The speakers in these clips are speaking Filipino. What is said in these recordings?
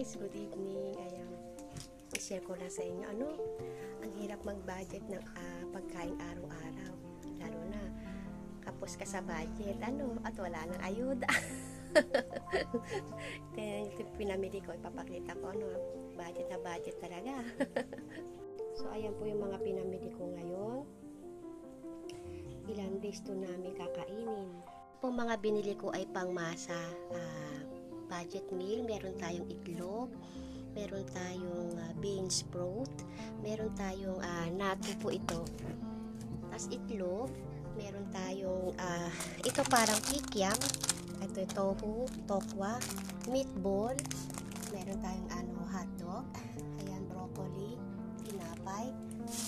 guys, good evening. Ayan, i-share ko lang sa inyo. Ang hirap mag-budget ng pagkain araw-araw. Lalo na, kapos ka sa budget. At wala nang ayuda. Ito pinamili ko, ipapakita ko, budget na budget talaga. So, ayan po yung mga pinamili ko ngayon. Ilan days to namin kakainin. Po mga binili ko ay pangmasa. Budget meal, meron tayong itlog, meron tayong beans broth, meron tayong natto po ito. Tapos itlog, meron tayong ito parang kikiam, ito tofu, tokwa, meatball, meron tayong hotdog, ayan broccoli, tinapay,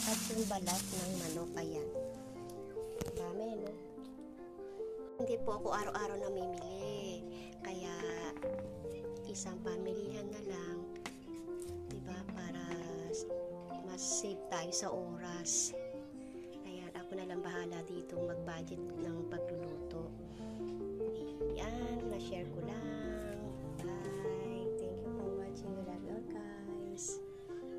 at yung balat ng manok, ayan. Dami, no? Hindi po ako araw-araw namimili, kaya isang pamilihan na lang, diba, para mas save tayo sa oras. Ayan, ako na lang bahala dito mag-budget ng pagluluto. Ayan, na-share ko lang. Bye! Thank you for watching. I love you all, guys.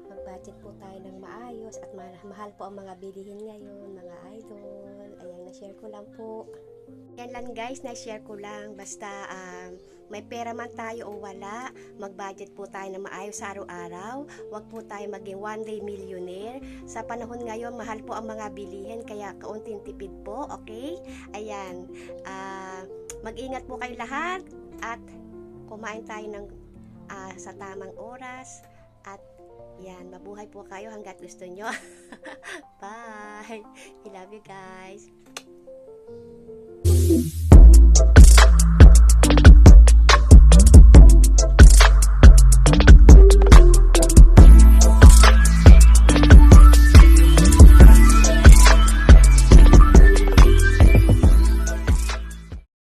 Mag-budget po tayo ng maayos at mahal po ang mga bilihin ngayon, mga idol. Ayan, na-share ko lang po. Yan lang guys, na-share ko lang. Basta may pera man tayo o wala, mag-budget po tayo na maayos sa araw-araw. Huwag po tayo maging one day millionaire. Sa panahon ngayon, mahal po ang mga bilihin, kaya kaunting tipid po, okay? Ayan, mag-ingat po kayo lahat at kumain tayo ng sa tamang oras. At yan, mabuhay po kayo hanggat gusto nyo. Bye! I love you guys.